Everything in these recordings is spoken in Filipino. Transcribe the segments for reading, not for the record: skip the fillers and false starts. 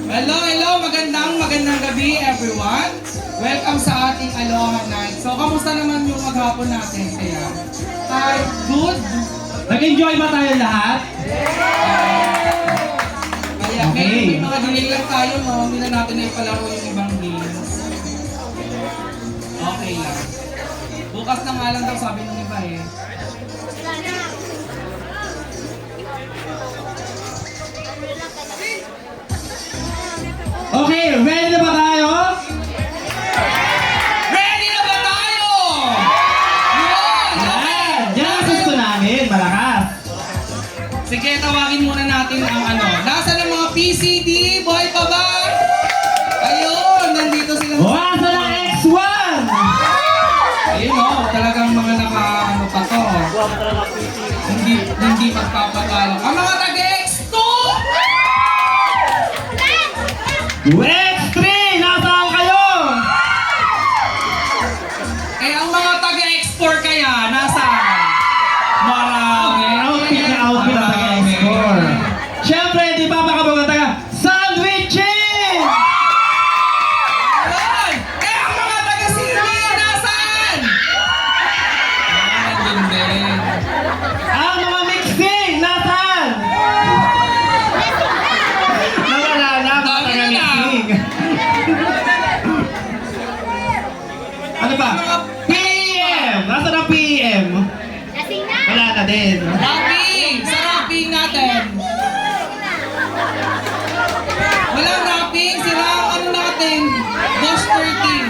Hello, hello! Magandang gabi everyone! Welcome sa ating Aloha Night. So, kamusta naman yung maghapon natin? Kaya, hi, good? Nag-enjoy ba tayo lahat? Kaya, Okay. may mga delay lang tayo, no? Hindi na natin na ipalaro yung ibang games. Okay lang. Bukas na nga lang daw sabi ng iba eh. Okay, ready na ba tayo? Ready na ba tayo? Yun! Yan! Yan ang gusto namin, malakas. Sige, tawagin muna natin ang ano. Nasaan ang mga PCD? Buhay pa ba? Ayun, nandito sila. Wasa ng X1! Ayun o, talagang mga ano pa to. Hindi magpapatalo. Ang mga taga-X2! X3! Nasaan kayo? Eh, ang mga taga-X4 kaya, nasaan? Marami. Outfit na outfit ang taga-X4. Siyempre, di ba mga taga sandwiching! Ayun! Eh, ang mga taga-CD, nasaan? Nandun din. Ang mga mixing! Nasaan? Nawala na mga taga-mixing. Ano ba? PM! Nasaan ang PM? Wala na din. Rapping! Sa rapping natin. Walang rapping, sila ang ano natin. Boss 13.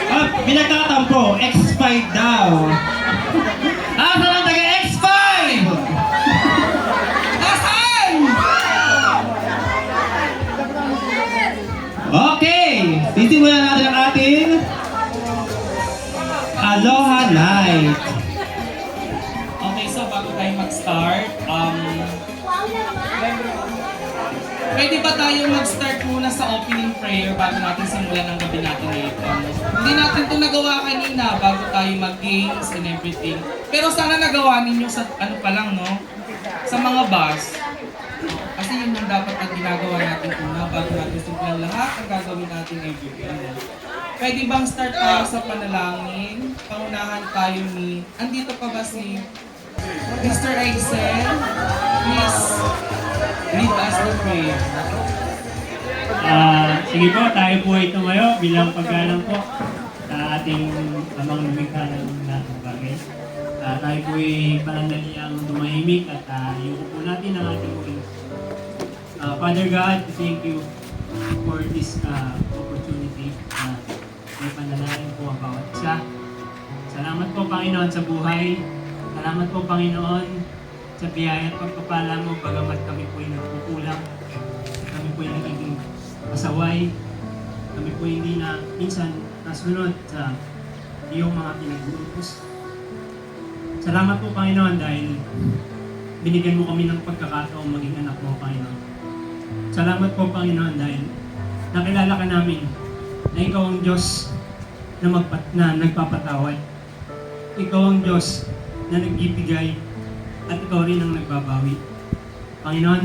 Ah, pinagtatampo, X5 daw. Nasaan ang taga X5? Nasaan? Okay, sisimulan natin ang ating Aloha Night. Okay, so bago tayo mag-start, pwede ba tayo mag-start muna sa opening prayer bago natin simulan ang gabi natin ngayon? Hindi natin ito nagawa kanina bago tayo mag-games and everything. Pero sana nagawa ninyo sa ano pa lang, no? Sa mga bus. Kasi yun yung dapat na ginagawa natin una bago natin simulan lahat ang gagawin natin everything. Pwede bang start tayo sa panalangin? Pangunahan tayo ni... Andito pa ba si Mr. Aisel? Please lead us to prayer. Sige po, tayo po ay tumayo bilang paggalang po sa ating amang lumikha ng lahat ng bagay. Tayo po ay panandaliang tumahimik at iupo po natin ang ating wings. Father God, thank you for this opportunity. May panalangin po ang bawat isa. Salamat po Panginoon sa buhay. Salamat po Panginoon sa biyaya at pagpapala mo bagamat kami po ay nagkukulang. Kami po ay nagiging pasaway. Kami po hindi na minsan nasunod sa iyong mga pinag-uutos. Salamat po Panginoon dahil binigyan mo kami ng pagkakataong maging anak mo Panginoon. Salamat po Panginoon dahil nakilala ka namin na ikaw ang Diyos na nagpapatawad. Ikaw ang Diyos na nagbibigay at ikaw rin ang nagbabawi. Panginoon,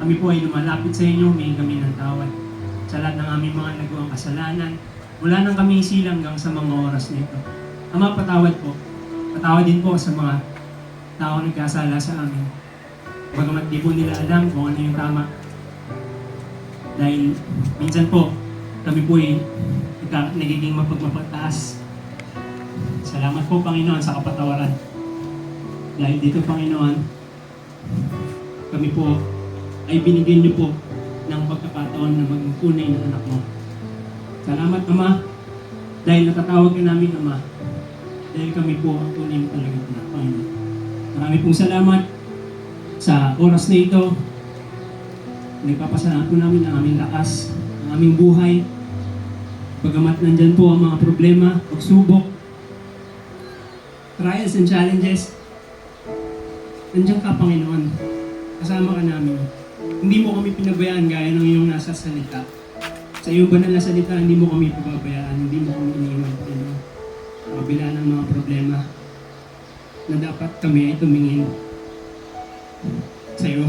kami po ay lumalapit sa inyo, humingi kami ng tawad sa lahat ng aming mga nagawang kasalanan. Mula nang kami silang hanggang sa mga oras nito. Ama, patawad po. Patawad din po sa mga tao nagkasala sa amin. Bagamat di po nila alam kung ano yung tama. Dahil minsan po, kami po ay nagiging mapagmapagtaas. Salamat po Panginoon sa kapatawaran. Dahil dito Panginoon, kami po ay binigyan niyo po ng pagkakataon na maging tunay na anak mo. Salamat Ama, dahil natatawag ka namin Ama, dahil kami po ang tunay na talagang anak Panginoon. Marami pong salamat sa oras na ito. Nagpapasalamat po namin ang aming lakas, ang aming buhay. Bagamat nandyan po ang mga problema, pagsubok, trials and challenges, nandiyan ka Panginoon, kasama ka namin. Hindi mo kami pinabayaan gaya ng iyong nasa salita. Sa iyong banal na salita, hindi mo kami pababayaan, hindi mo kami iniwan Panginoon. Kabila ng mga problema na dapat kami ay tumingin sa iyo.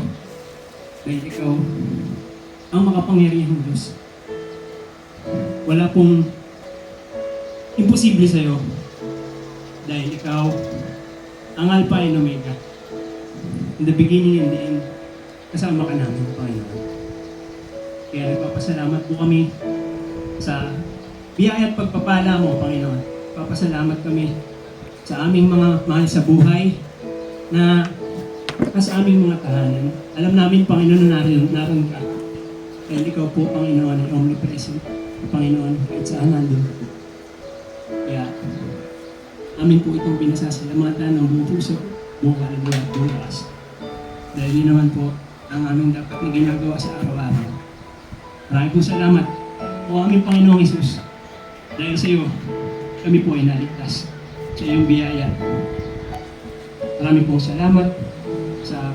Dahil ikaw ang makapangyarihang Diyos. Wala pong imposible sa'yo. Dahil ikaw ang Alpha and Omega. In the beginning and the end, kasama ka namin, Panginoon. Kaya nagpapasalamat po kami sa biyaya at pagpapala mo, Panginoon. Papasalamat kami sa aming mga mahal sa buhay na nasa aming mga tahanan. Alam namin, Panginoon, na naroon ka. Dahil ikaw po, Panginoon, ay omnipresent. Panginoon, kahit saan nandun ka po. Kaya, amin po itong pinasasalamatan ng buong puso, buong kaluluwa at buong lakas. Dahil yun naman po ang aming dapat na ginagawa sa araw-araw. Maraming po salamat o aming Panginoong Isus. Dahil sa iyo, kami po ay naligtas sa iyong biyaya. Maraming po salamat sa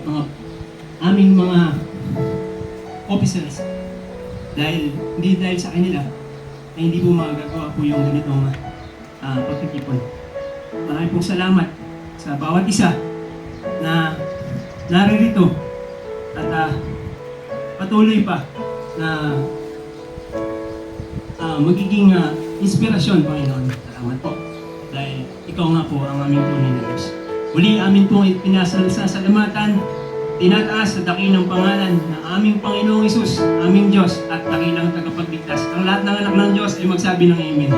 aming mga officers. Hindi dahil sa kanila, ay hindi po magagawa po yung ganitong pagtitipon. Maraming pong salamat sa bawat isa na naririto at patuloy pa na magiging inspirasyon, Panginoon. Salamat po. Dahil ikaw nga po ang aming tunay na Diyos. Muli amin pong pinasasalamatan, tinataas sa dakilang pangalan ng aming Panginoong Isus, aming Diyos at dakilang tagapagligtas. Ang lahat ng anak ng Diyos ay magsabi ng Amen.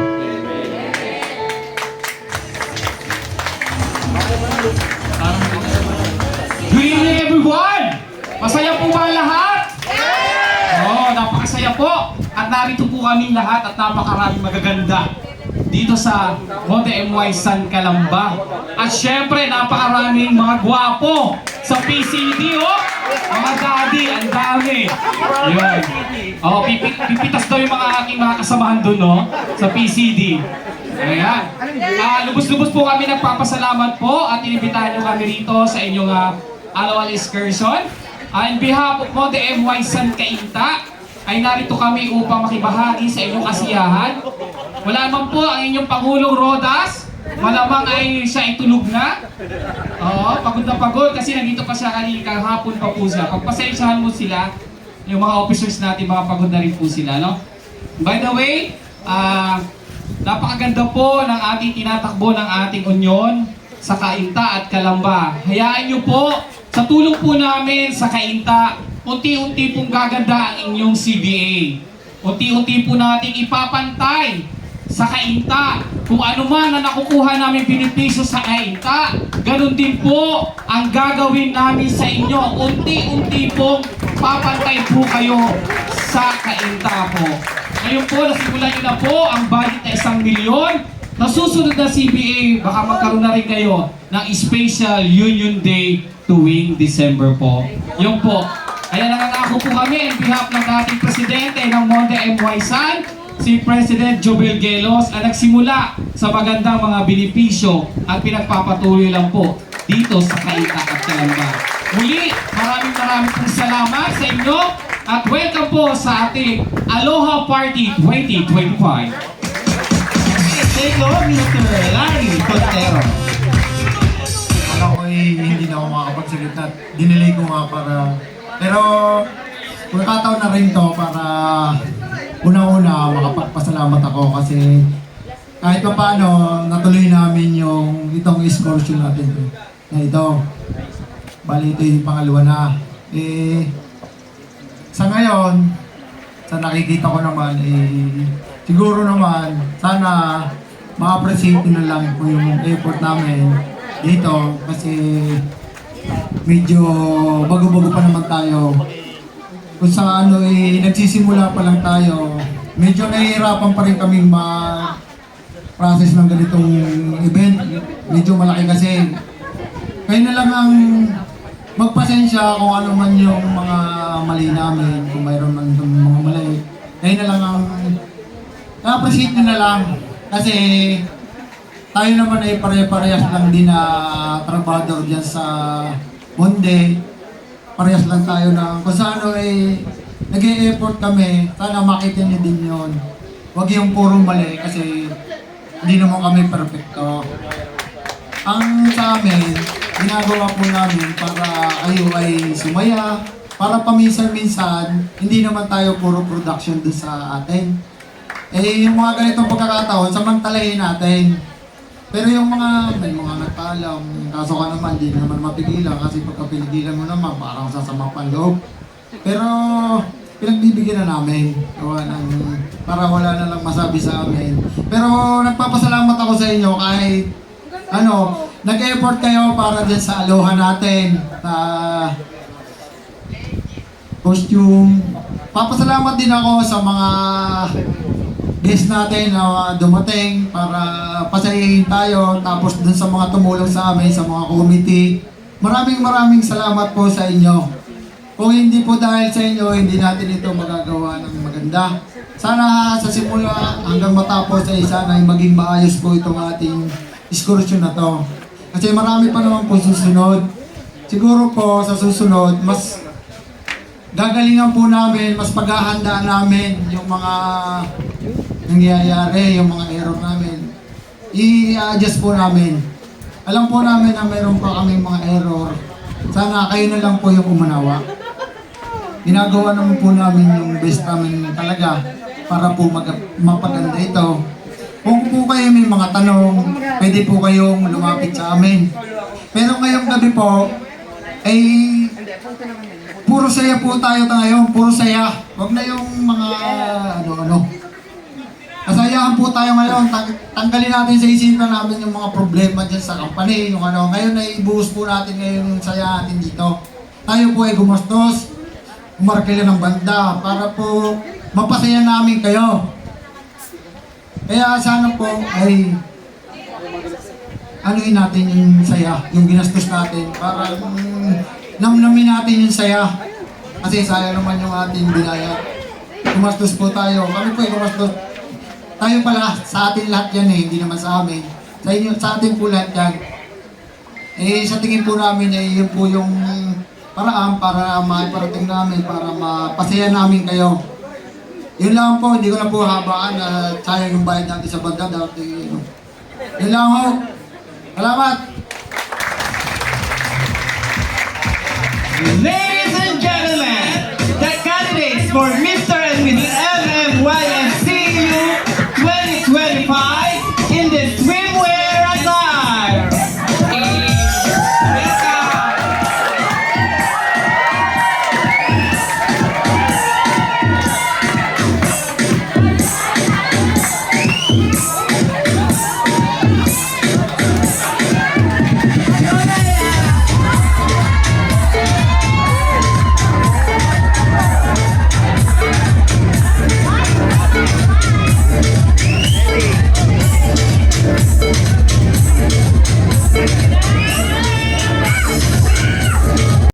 Good evening, everyone! Masaya po ba lahat? Oo, napakasaya po. At narito po kami lahat at napakaraming magaganda dito sa Monte MY San Calamba. At syempre, napakaraming mga gwapo sa PCD, oh! Mga daddy, ang dami. Yun. Oh, pipitas daw yung mga aking mga kasamahan doon, no? Sa PCD. Ayan. Lubos-lubos po kami nagpapasalamat po at inibitahan nyo kami rito sa inyong annual excursion. On behalf of Monte MY San Cainta, ay narito kami upang makibahagi sa inyong kasiyahan. Wala naman po ang inyong Pangulong Rodas. Malamang ay siya itulog na. Oo, pagod na pagod kasi nandito pa siya kanina, hapon pa po siya. Pagpasensyahan mo sila, yung mga officers natin, mga pagod na rin po sila, no? By the way, napakaganda po ng ating tinatakbo ng ating union sa Cainta at Calamba. Hayaan nyo po, sa tulong po namin sa Cainta, unti-unti pong gaganda ang inyong CBA. Unti-unti po natin ipapantay sa Cainta kung ano man na nakukuha namin benepisyo sa Cainta, ganun din po ang gagawin namin sa inyo. Unti-unti pong papantay po kayo sa Cainta po. Ngayon po, nasimulan nyo na po ang budget na 1 milyon. Nasusunod na CBA, baka magkaroon na rin kayo ng Special Union Day tuwing December po. Yung po. Kaya nangangako po kami on behalf ng dating presidente ng Monte MY San, si President Jobel Gelos, ang nagsimula sa magandang mga benepisyo at pinagpapatuloy lang po dito sa Cainta at Calamba. Muli, maraming pong salamat sa inyo at welcome po sa ating Aloha Party 2025. Thank you, Mr. Larry Contero. Ako ay hindi na ako makakapagsalita. Dinelay ko nga para... Pero, pagkataon na rin to para una-una makapagpasalamat ako kasi kahit pa paano natuloy namin yung itong excursion natin na ito. Bali ito yung pangalawa na. Sa ngayon, sa nakikita ko naman, siguro naman, sana ma-appreciate na lang po yung effort namin dito kasi medyo bago-bago pa naman tayo. Kung sa nagsisimula pa lang tayo, medyo nahihirapan pa rin kaming ma-process ng ganitong event. Medyo malaki kasi. Kayo na lang ang magpasensya kung ano man yung mga mali namin, kung mayroon man yung mga mali. Kayo na lang ang na-appreciate nyo na lang. Kasi tayo naman ay pare-parehas lang din na trabador dyan sa Monde. Parehas lang tayo na kung saan nag-e-effort kami, sana makita niyo din yun. Huwag yung puro mali kasi hindi naman kami perfecto. Ang sa amin, ginagawa po namin para kayo ay sumaya, para paminsan-minsan, hindi naman tayo puro production dun sa atin. Eh, yung mga ganitong pagkakataon, samantalahin natin. Pero yung may mga nagpaalam, kaso ka naman, di naman mapigilan kasi pagka pinigilan mo naman, parang sasama pa ang loob. Pero, pinagbibigyan na namin. Para wala na lang masabi sa amin. Pero, nagpapasalamat ako sa inyo kahit, nag-effort kayo para dyan sa aloha natin. Costume. Papasalamat din ako sa mga guests natin na dumating para pasayahin tayo, tapos dun sa mga tumulong sa amin, sa mga committee. Maraming salamat po sa inyo. Kung hindi po dahil sa inyo, hindi natin ito magagawa ng maganda. Sana sa simula hanggang matapos ay sana ay maging maayos po itong ating excursion na to. Kasi marami pa naman po susunod. Siguro po sa susunod, mas gagalingan po namin, mas paghahandaan namin yung mga nangyayari, yung mga error namin. I-adjust po namin. Alam po namin na mayroon pa kaming mga error. Sana kayo na lang po yung umanawa. Ginagawa naman po namin yung best namin talaga para po mapaganda ito. Kung po kayo may mga tanong, pwede po kayong lumapit sa amin. Pero ngayong gabi po, ay puro saya po tayo ngayon, puro saya. Huwag na yung mga Kasayahan po tayo ngayon. Tanggalin natin sa isipan namin yung mga problema dyan sa company. Ngayon ay ibuhos po natin ngayon yung saya natin dito. Tayo po ay gumastos, umarkila ng banda para po mapasaya namin kayo. Kaya sana po ay anuin natin yung saya, yung ginastos natin para namnamin natin yung saya. Kasi sayang naman yung ating binayad. Gumastos po tayo. Kami po ay gumastos. Tayo pala, sa atin lahat yan hindi naman sa amin. Sa inyo, sa atin po lahat yan. Sa tingin po namin yun po yung paraan para maiparating namin, para mapasaya namin kayo. Yun lang po, hindi ko na po habaan na sayang yung bayad natin sa banda. Yun lang ho. Salamat!